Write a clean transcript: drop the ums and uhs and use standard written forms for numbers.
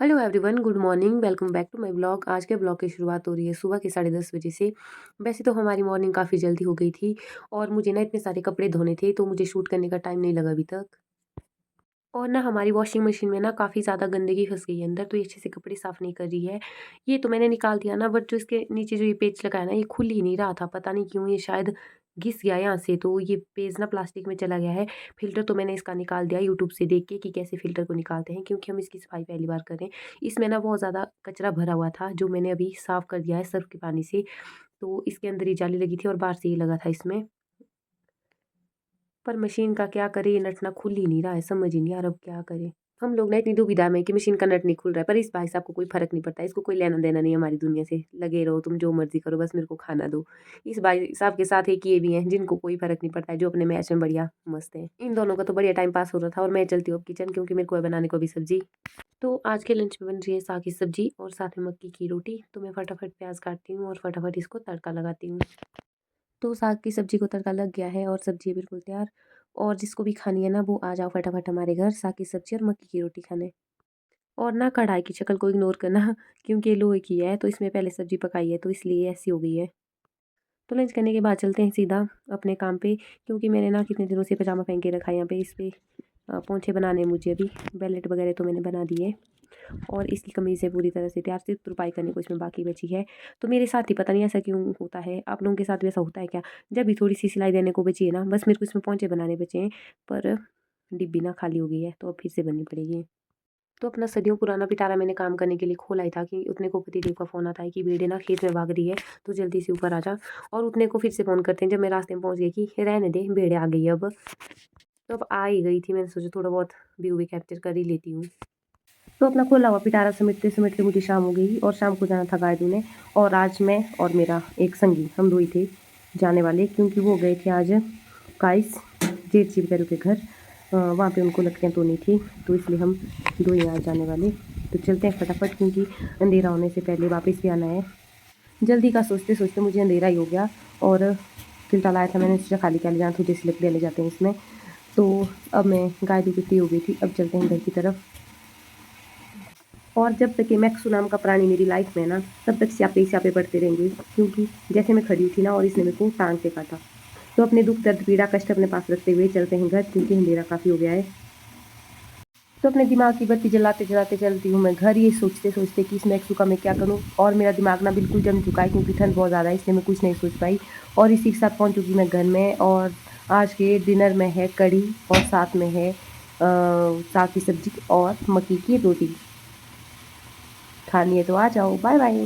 Hello everyone, good morning. Welcome back to my blog. आज के blog की शुरुआत हो रही है सुबह के 10:30 बजे से। वैसे तो हमारी मॉर्निंग काफ़ी जल्दी हो गई थी और मुझे ना इतने सारे कपड़े धोने थे, तो मुझे शूट करने का टाइम नहीं लगा अभी तक। और ना हमारी वॉशिंग मशीन में ना काफ़ी ज़्यादा गंदगी फँस गई है अंदर, तो ये अच्छे से कपड़े साफ़ नहीं कर रही है। ये तो मैंने निकाल दिया ना, बट जो इसके नीचे जो ये पेच लगा है ना, ये खुल ही नहीं रहा था। पता नहीं क्यों, ये शायद घिस गया यहाँ से, तो ये पेज ना प्लास्टिक में चला गया है। फ़िल्टर तो मैंने इसका निकाल दिया यूट्यूब से देख के कि कैसे फ़िल्टर को निकालते हैं, क्योंकि हम इसकी सफाई पहली बार कर रहे हैं। इसमें ना बहुत ज़्यादा कचरा भरा हुआ था, जो मैंने अभी साफ़ कर दिया है सर्फ़ के पानी से। तो इसके अंदर ही जाली लगी थी और बाहर से ये लगा था इसमें। पर मशीन का क्या करें, ये नट ना खुल ही नहीं रहा है, समझ ही नहीं आ रहा अब क्या करें। हम लोग ना इतनी दुविधा में कि मशीन का नट नहीं खुल रहा है, पर इस भाई साहब को कोई फ़र्क नहीं पड़ता है, इसको कोई लेना-देना नहीं है हमारी दुनिया से। लगे रहो तुम जो मर्ज़ी करो, बस मेरे को खाना दो। इस भाई साहब के साथ एक ये भी हैं जिनको कोई फ़र्क नहीं पड़ता है, जो अपने मैच में बढ़िया मस्त हैं। इन दोनों का तो बढ़िया टाइम पास हो रहा था और मैं चलती हूँ अब किचन, क्योंकि मेरे को है बनाने को अभी सब्ज़ी। तो आज के लंच में बन रही है साग की सब्ज़ी और साथ में मक्की की रोटी। तो मैं फटाफट प्याज़ काटती हूँ और फटाफट इसको तड़का लगाती हूँ। तो साग की सब्ज़ी को तड़का लग गया है और सब्ज़ी है बिल्कुल तैयार। और जिसको भी खानी है ना, वो आ जाओ फटाफट हमारे घर साग की सब्ज़ी और मक्की की रोटी खाने। और ना कढ़ाई की शक्ल को इग्नोर करना क्योंकि ये लोहे की है, तो इसमें पहले सब्ज़ी पकाई है, तो इसलिए ऐसी हो गई है। तो लंच करने के बाद चलते हैं सीधा अपने काम पे, क्योंकि मैंने ना कितने दिनों से पजामा पहन के रखा है यहाँ पे। इस पे पोंछे बनाने हैं मुझे अभी। बेलेट वगैरह तो मैंने बना दिए और इसकी कमीज़ है पूरी तरह से तैयार, सिर्फ तुरपाई करने को इसमें बाकी बची है। तो मेरे साथ ही पता नहीं ऐसा क्यों होता है, आप लोगों के साथ भी ऐसा होता है क्या? जब भी थोड़ी सी सिलाई देने को बची है ना, बस मेरे को इसमें पोंछे बनाने बचे हैं, पर डिब्बी ना खाली हो गई है, तो अब फिर से बननी पड़ेगी। तो अपना सदियों पुराना पिटारा मैंने काम करने के लिए खोला ही था कि उतने को पतिदेव का फ़ोन आता है कि भेड़ें ना खेत में भाग रही है, तो जल्दी से ऊपर आ जा। और उतने को फिर से फ़ोन करते हैं जब मैं रास्ते में पहुंच गई कि रहने दे, भेड़ें आ गई अब। तो अब आ ही गई थी, मैंने सोचा थोड़ा बहुत व्यू भी कैप्चर कर ही लेती हूँ। तो अपना खोला हुआ पिटारा समेटते समेटते मुझे शाम हो गई और शाम को जाना था गाय दूने। और आज मैं और मेरा एक संगी, हम दो ही थे जाने वाले, क्योंकि वो गए थे आज काइस जेठ जी वगैरह के घर। वहाँ पे उनको लकड़ियाँ तोड़नी थी, तो इसलिए हम दो ही आज जाने वाले। तो चलते हैं फटाफट, क्योंकि अंधेरा होने से पहले वापस भी आना है। जल्दी का सोचते सोचते मुझे अंधेरा ही हो गया और फ़िल्टर लाया था मैंने, सोचा खाली क्या ले जाना, थोड़ी सी लकड़ियाँ ले जाते हैं इसमें। तो अब मैं गाय दूध फ्री हो गई थी, अब चलते हैं घर की तरफ। और जब तक ये मैक्सू नाम का प्राणी मेरी लाइफ में है ना, तब तक स्यापे ही स्यापे बढ़ते रहेंगे, क्योंकि जैसे मैं खड़ी हुई थी ना और इसने मेरे को टांग पे काटा। तो अपने दुख दर्द पीड़ा कष्ट अपने पास रखते हुए चलते हैं घर, क्योंकि अंधेरा काफ़ी हो गया है। तो अपने दिमाग की बत्ती जलाते जलाते चलती हूँ मैं घर, ये सोचते सोचते कि इस मैक्सू का मैं क्या करूँ। और मेरा दिमाग ना बिल्कुल जम चुका है, क्योंकि ठंड बहुत ज़्यादा है, इसलिए मैं कुछ नहीं सोच पाई। और इसी के साथ पहुँच चुकी मैं घर में, और आज के डिनर में है कढ़ी और साथ में है साग की सब्जी और मक्की की रोटी। खानी है तो आ जाओ, बाय बाय।